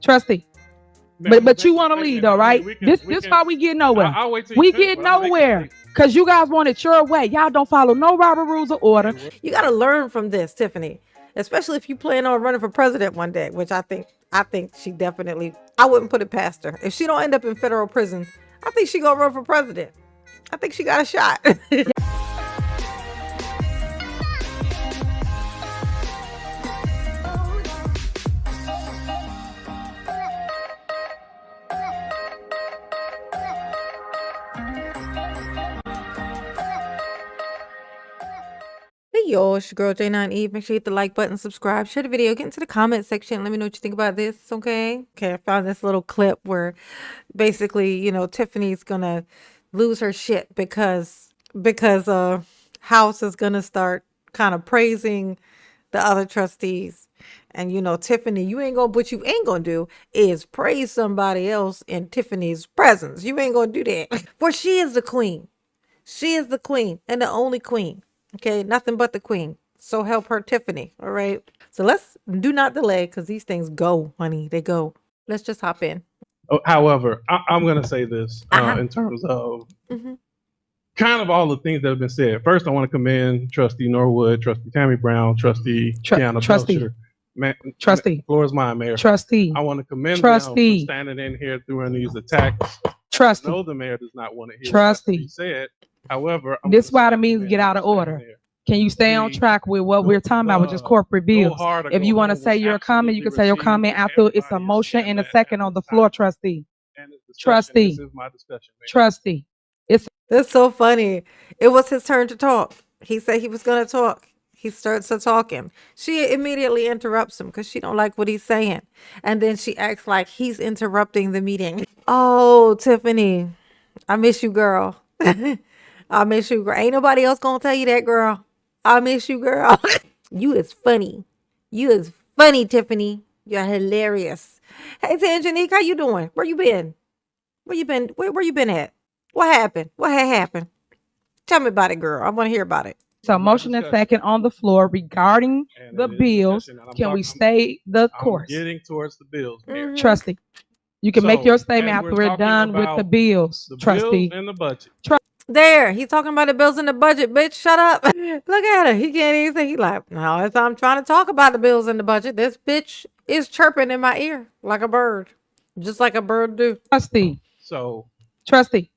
Trustee. But you want to lead though, right? This why we get nowhere. I'll wait till you We finish, get but I'm making nowhere it. because you guys want it your way. Y'all don't follow no Robert rules of order. You got to learn from this, Tiffany, especially if you plan on running for president one day, which I think she definitely, I wouldn't put it past her. If she don't end up in federal prison, I think she gonna run for president. I think she got a shot. Hey y'all, it's your girl J9 Eve. Make sure you hit the like button, subscribe, share the video, get into the comment section. Let me know what you think about this, okay? Okay, I found this little clip where basically, Tiffany's gonna lose her shit because House is gonna start kind of praising the other trustees. And Tiffany, what you ain't gonna do is praise somebody else in Tiffany's presence. You ain't gonna do that. For she is the queen. She is the queen and the only queen. Okay, nothing but the queen. So help her, Tiffany. All right. So let's do not delay because these things go, honey. They go. Let's just hop in. However, I'm going to say this Uh-huh. in terms of Mhm. kind of all the things that have been said. First, I want to commend Trustee Norwood, Trustee Tammy Brown, Trustee Kiana Trustee. Belcher. Trustee. Floor is mine, Mayor. Trustee. I want to commend them Trustee. for standing in here during these attacks. Trustee. No, the mayor does not want to hear Trustee. what he said. However, This is why the meetings get out of order. Can you stay on track with what we're talking about with just corporate bills? If you want to say your comment, you can say your comment after it's a motion and a second on the floor, trustee. Trustee. This is my discussion, Mayor. Trustee. That's so funny. It was his turn to talk. He said he was going to talk. He starts to talking. She immediately interrupts him because she don't like what he's saying. And then she acts like he's interrupting the meeting. Oh, Tiffany, I miss you, girl. I miss you, girl. Ain't nobody else going to tell you that, girl. I miss you, girl. You is funny. You is funny, Tiffany. You're hilarious. Hey, Tangenique, how you doing? Where you been? Where you been? Where you been at? What happened? What had happened? Tell me about it, girl. I want to hear about it. So motion and second on the floor regarding And the it is bills. discussion, and I'm Can we talking- stay the I'm course? getting towards the bills, Mayor. Trustee. You can make So, your statement as after we're we're done talking with the about bills, The trustee. bills and the budget. There, he's talking about the bills in the budget, bitch. Shut up. Look at her. He can't even say. He like, no, as I'm trying to talk about the bills in the budget, this bitch is chirping in my ear like a bird, just like a bird do. Trustee. So, Trustee.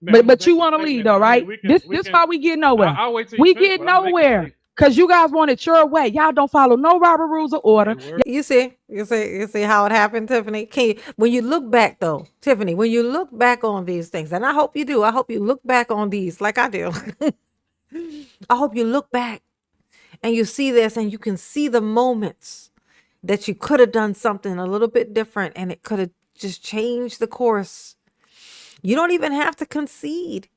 ma'am, But you want to wait a lead minute. though, I mean, right? we can- This we can- why we get nowhere. I'll wait till you We finish, get but I'm making it nowhere clear. because you guys want it your way. Y'all don't follow no Robert rules of order. It works. You see how it happened, Tiffany. When you look back though, Tiffany, when you look back on these things, and I hope you do. I hope you look back on these like I do. I hope you look back and you see this and you can see the moments that you could have done something a little bit different and it could have just changed the course. You don't even have to concede.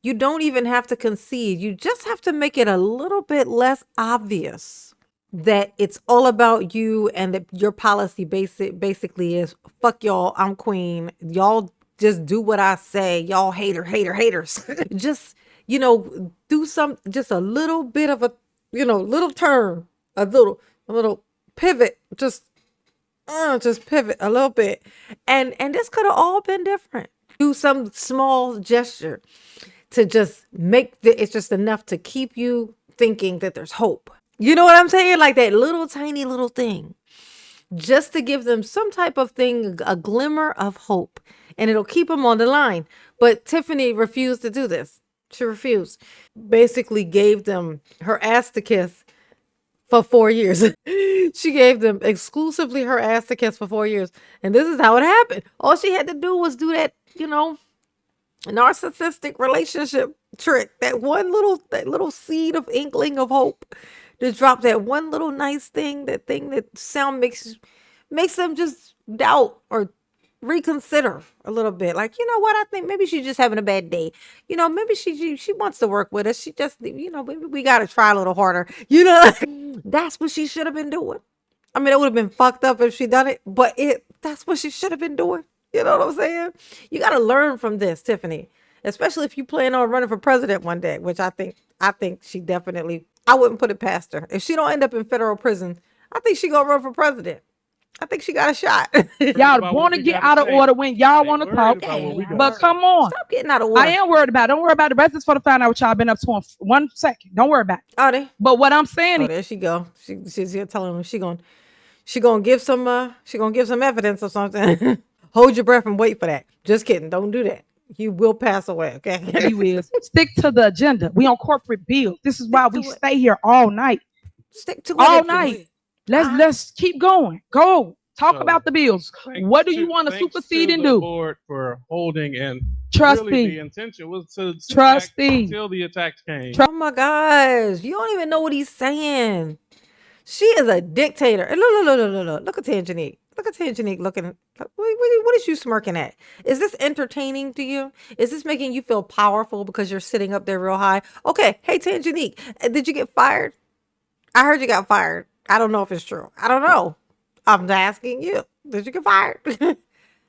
You don't even have to concede. You just have to make it a little bit less obvious that it's all about you and that your policy basically is fuck y'all, I'm queen. Y'all just do what I say. Y'all haters. Just, do just a little bit of a, little turn, a little pivot, just pivot a little bit. And this could have all been different. Do some small gesture to just it's just enough to keep you thinking that there's hope. You know what I'm saying? Like that little tiny little thing, just to give them some type of thing, a glimmer of hope, and it'll keep them on the line. But Tiffany refused to do this. She refused. Basically gave them her ass to kiss for 4 years. She gave them exclusively her ass to kiss for 4 years. And this is how it happened. All she had to do was do that, narcissistic relationship trick, that little seed of inkling of hope, to drop that one little nice thing, that makes them just doubt or reconsider a little bit. Like, you know what, I think maybe she's just having a bad day. Maybe she wants to work with us. She just, maybe we got to try a little harder. That's what she should have been doing. I mean, it would have been fucked up if she done it, but that's what she should have been doing. You know what I'm saying? You got to learn from this, Tiffany, especially if you plan on running for president one day, which I think she definitely, I wouldn't put it past her. If she don't end up in federal prison, I think she gonna run for president. I think she got a shot. Y'all about want what to we get gotta out of say. order when y'all They want to worried talk. about what we Hey, gotta But say. come on. Stop getting out of I order. am worried about it. Don't worry about it. The rest is for the find out what y'all been up to in 1 second. Don't worry about it. Oh, they. But what I'm saying Oh, is, there she go. She's here telling him she gonna give some evidence or something. Hold your breath and wait for that. Just kidding. Don't do that. You will pass away. Okay. you is stick to the agenda. We on corporate bills. This is why Stick we to it. stay here all night. Stick to it. All if you night. will. Let's keep going. Go. Talk So, about the bills. Thanks What do you want to thanks supersede to and the do? board for holding, and Trust really the me. intention was to sit Trust back me. until the attacks came. Oh my gosh. You don't even know what he's saying. She is a dictator. And look. Look at Tangenique. Look at Tangenique looking. What is you smirking at? Is this entertaining to you? Is this making you feel powerful because you're sitting up there real high? Okay. Hey, Tangenique, did you get fired? I heard you got fired. I don't know if it's true. I don't know. I'm asking you. Did you get fired?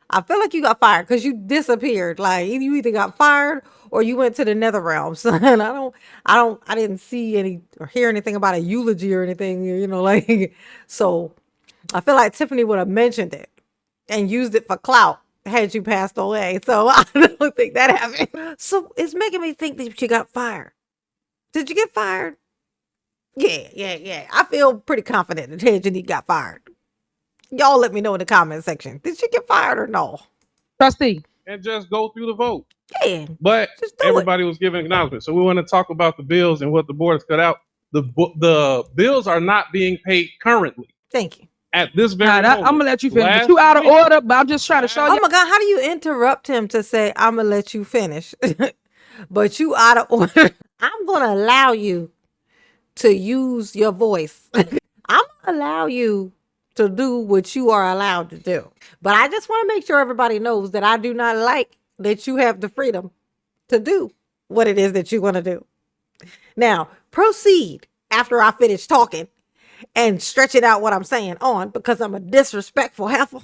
I feel like you got fired because you disappeared. Like you either got fired or you went to the nether realms. And I didn't see any or hear anything about a eulogy or anything, like, so I feel like Tiffany would have mentioned it and used it for clout had you passed away. So I don't think that happened. So it's making me think that you got fired. Did you get fired? Yeah. I feel pretty confident that Tangenique got fired. Y'all let me know in the comment section. Did she get fired or no? Trustee. And just go through the vote. Yeah. But Just do everybody was giving acknowledgments. So we want to talk about the bills and what the board has cut out. The bills are not being paid currently Thank you. at this very Nah, moment. I'm gonna let you finish. Last But you out of week- order. But I'm just trying to show Oh you. my God, how do you interrupt him to say, I'm going to let you finish? But you out of order. I'm going to allow you to use your voice. I'm going to allow you to do what you are allowed to do. But I just want to make sure everybody knows that I do not like that you have the freedom to do what it is that you want to do. Now, proceed after I finish talking and stretching out what I'm saying on because I'm a disrespectful heifer.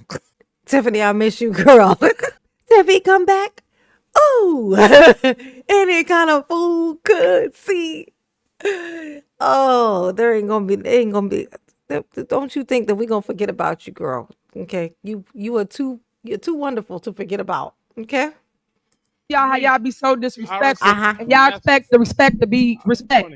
Tiffany, I miss you, girl. Tiffany, come back. Ooh, any kind of food could see. Oh, there ain't gonna be. Don't you think that we're gonna forget about you, girl? Okay, you're too wonderful to forget about. Okay. Y'all how y'all be so disrespectful. Uh-huh. And y'all expect the respect to be respect.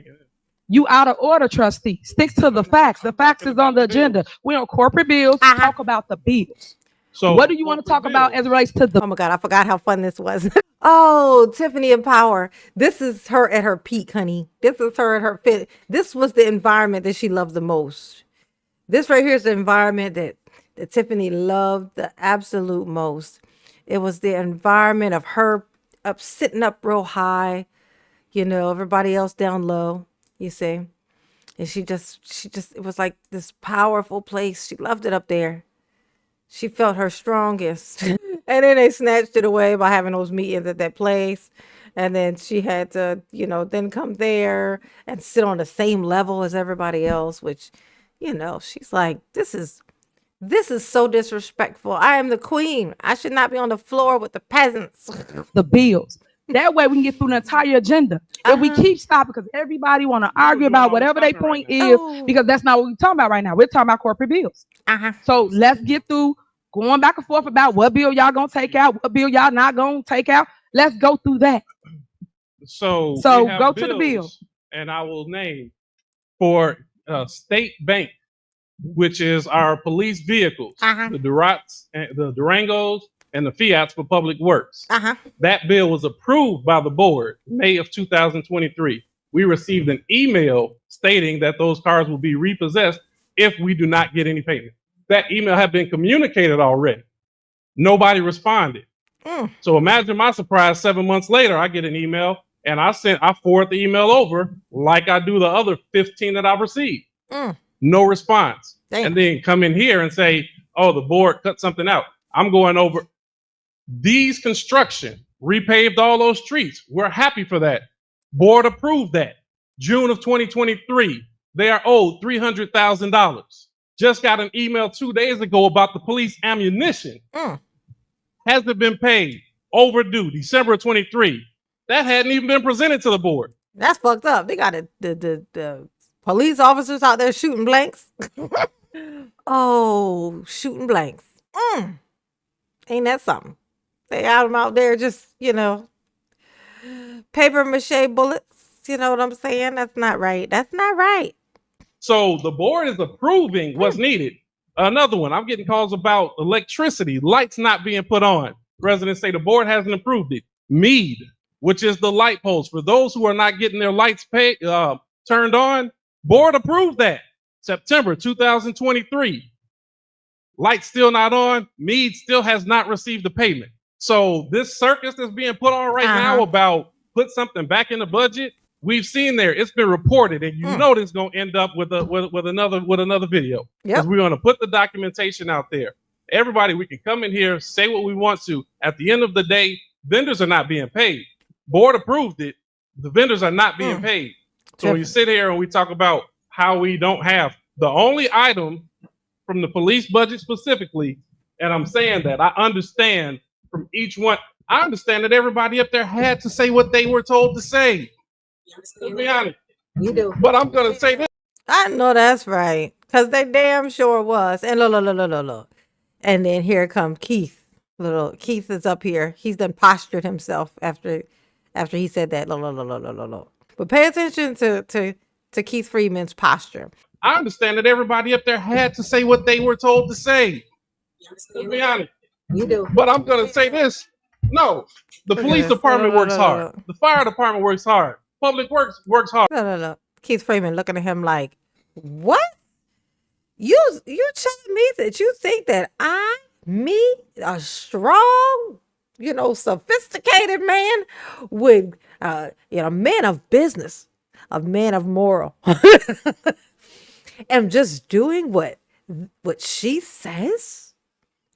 You out of order, trustee. Stick to the facts. The facts is on the agenda. We on corporate bills. Talk about the bills. So What do you want to talk about as it relates to the Oh my God, I forgot how fun this was. Oh, Tiffany in power. This is her at her peak, honey. This is her at her fit. This was the environment that she loved the most. This right here is the environment that Tiffany loved the absolute most. It was the environment of her up sitting up real high, everybody else down low, you see. And she just, it was like this powerful place. She loved it up there. She felt her strongest. And then they snatched it away by having those meetings at that place. And then she had to, then come there and sit on the same level as everybody else, which, she's like, this is so disrespectful. I am the queen. I should not be on the floor with the peasants. the bills? That way we can get through the entire agenda. If we keep stopping because everybody want to argue about whatever their point is, because that's not what we're talking about right now. We're talking about corporate bills. So let's get through going back and forth about what bill y'all gonna take out, what bill y'all not gonna take out. Let's go through that. So So we have go to the bill. and I will name for State Bank, which is our police vehicles, the Durangos and the Fiats for Public Works. That bill was approved by the board May of 2023. We received an email stating that those cars will be repossessed if we do not get any payment. That email had been communicated already. Nobody responded. So imagine my surprise 7 months later, I get an email and I forward the email over like I do the other 15 that I've received. No response. Damn. And then come in here and say, oh, the board cut something out. I'm going over these construction, repaved all those streets. We're happy for that. Board approved that. June of 2023, they are owed $300,000. Just got an email 2 days ago about the police ammunition. Hasn't been paid. Overdue. December of 23. That hadn't even been presented to the board. That's fucked up. They got the police officers out there shooting blanks. Oh, shooting blanks. Ain't that something? They got them out there just, paper mache bullets. You know what I'm saying? That's not right. That's not right. So the board is approving what's needed. Another one, I'm getting calls about electricity, lights not being put on. Residents say the board hasn't approved it. Mead, which is the light post. For those who are not getting their lights turned on, board approved that. September 2023. Lights still not on. Mead still has not received the payment. So this circus that's being put on right now about put something back in the budget, we've seen there. It's been reported, and you know this is gonna end up with another video. Because we're gonna put the documentation out there. Everybody, we can come in here, say what we want to. At the end of the day, vendors are not being paid. Board approved it. The vendors are not being paid. So when you sit here and we talk about how we don't have the only item from the police budget specifically, and I'm saying that I understand from each one. I understand that everybody up there had to say what they were told to say. To be honest, you do. But I'm gonna say this. I know that's right, cause they damn sure was. And look. And then here come Keith. Little Keith is up here. He's done postured himself after he said that. Look. But pay attention to Keith Freeman's posture. I understand that everybody up there had to say what they were told to say. To be honest, you do. But I'm gonna say this. No, the police department works hard. The fire department works hard. Public Works works hard. No. Keith Freeman looking at him like, what? You telling me that you think that me, a strong, sophisticated man would, man of business, a man of moral, am just doing what she says?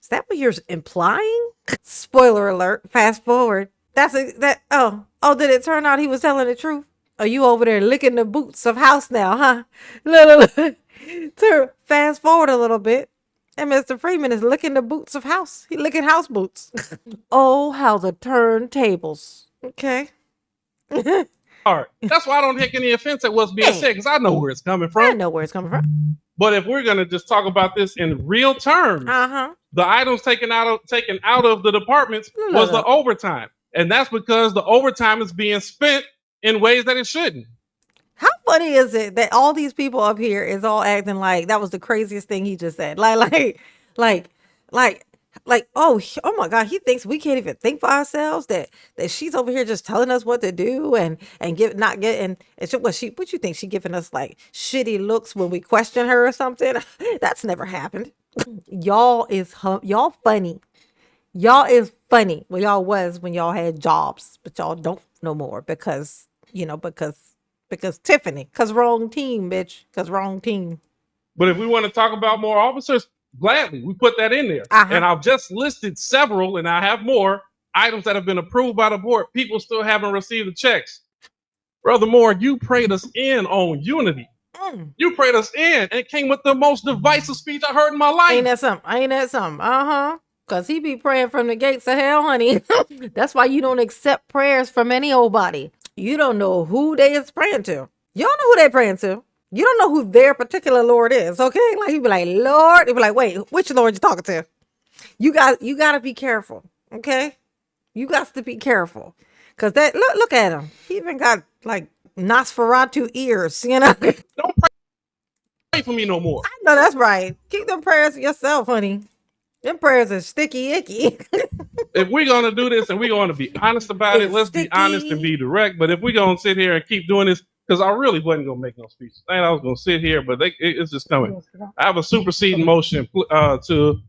Is that what you're implying? Spoiler alert, fast forward. Did it turn out he was telling the truth? Are you over there licking the boots of house now, huh? Look. Fast forward a little bit, and Mr. Freeman is licking the boots of house. He licking house boots. Oh, how the turntables. Okay. Hard. That's why I don't take any offense at what's being said, because I know where it's coming from. I know where it's coming from. But if we're gonna just talk about this in real terms, the items taken out of the departments was the overtime. And that's because the overtime is being spent in ways that it shouldn't. How funny is it that all these people up here is all acting like that was the craziest thing he just said? Like, oh my God, he thinks we can't even think for ourselves, that she's over here just telling us what to do and what you think she giving us like shitty looks when we question her or something? That's never happened. Y'all funny. Y'all is funny. Well, y'all was when y'all had jobs, but y'all don't no more because Tiffany, because wrong team, bitch, because wrong team. But if we want to talk about more officers, gladly, we put that in there. And I've just listed several, and I have more items that have been approved by the board. People still haven't received the checks. Brother Moore, you prayed us in on unity. You prayed us in, and it came with the most divisive speech I heard in my life. Ain't that something? Because he be praying from the gates of hell, honey. That's why you don't accept prayers from any old body. You don't know who they is praying to. You don't know who they praying to. You don't know who their particular Lord is, okay? Like, he'd be like, Lord. He'd be like, wait, which Lord you talking to? You got to be careful, okay? You got to be careful. Because look at him. He even got, like, Nosferatu ears, Don't pray for me no more. I know that's right. Keep them prayers to yourself, honey. Them prayers are sticky icky. If we're going to do this and we're going to be honest about it, let's be honest and be direct. But if we're going to sit here and keep doing this, because I really wasn't going to make no speeches. I was going to sit here, but it's just coming. I have a superseding motion to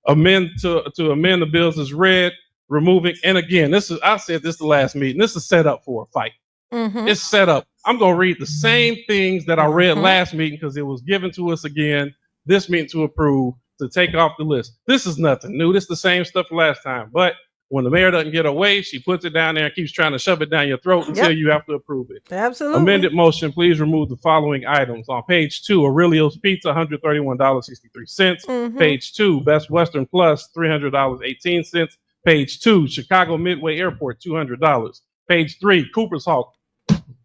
amend the bills as read, removing. And again, I said this the last meeting. This is set up for a fight. It's set up. I'm going to read the same things that I read last meeting because it was given to us again this meeting to approve, to take off the list. This is nothing new. This is the same stuff last time. But when the mayor doesn't get away, she puts it down there and keeps trying to shove it down your throat until you have to approve it. Absolutely. Amended motion, please remove the following items. On page 2, Aurelio's Pizza, $131.63. Page 2, Best Western Plus, $300.18. Page 2, Chicago Midway Airport, $200. Page 3, Cooper's Hawk,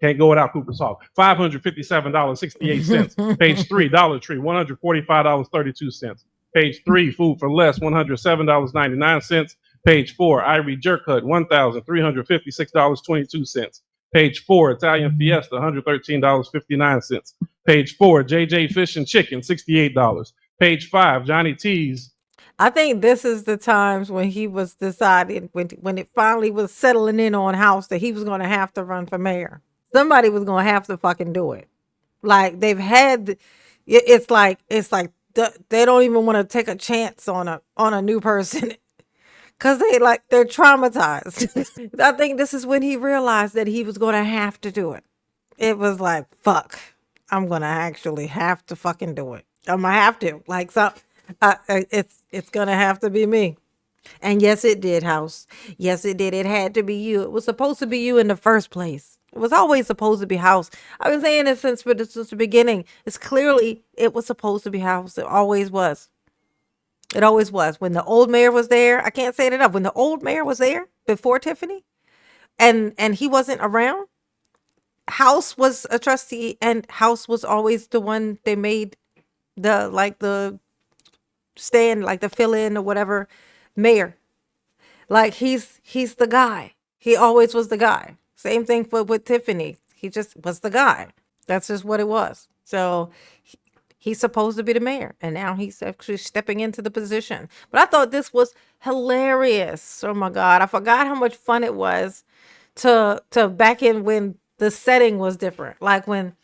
Can't go without Cooper's Hawk. $557.68. Page 3, Dollar Tree, $145.32. Page 3, Food for Less, $107.99. Page 4, Ivory Jerk Hut, $1,356.22. Page 4, Italian Fiesta, $113.59. Page 4, JJ Fish and Chicken, $68. Page 5, Johnny T's. I think this is the times when he was deciding, when it finally was settling in on House, that he was going to have to run for mayor. Somebody was going to have to fucking do it. Like they've had, it's like they don't even want to take a chance on a new person because they're traumatized. I think this is when he realized that he was going to have to do it. It was like, fuck, I'm going to actually have to fucking do it. I'm going to have to, like, so it's going to have to be me. And yes, it did, House. Yes, it did. It had to be you. It was supposed to be you in the first place. It was always supposed to be House. I've been saying it since the beginning. It was supposed to be House. It always was. It always was. When the old mayor was there, I can't say it enough. When the old mayor was there before Tiffany and he wasn't around, House was a trustee and House was always the one they made the stand, like the fill-in or whatever mayor. Like he's the guy. He always was the guy. Same thing with Tiffany. He just was the guy. That's just what it was. So he's supposed to be the mayor, and now he's actually stepping into the position. But I thought this was hilarious. Oh my God. I forgot how much fun it was to back in when the setting was different. Like when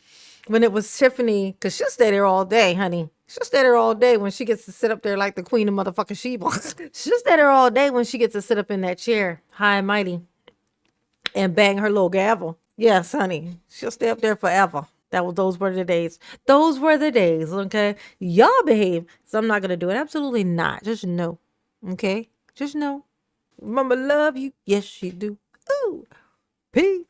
it was Tiffany, because she'll stay there all day, honey. She'll stay there all day when she gets to sit up there like the queen of motherfucking Sheba. She'll stay there all day when she gets to sit up in that chair, high and mighty, and bang her little gavel. Yes, honey. She'll stay up there forever. Those were the days. Those were the days, okay? Y'all behave. So I'm not going to do it. Absolutely not. Just know. Okay? Just know. Mama love you. Yes, she do. Ooh. Peace.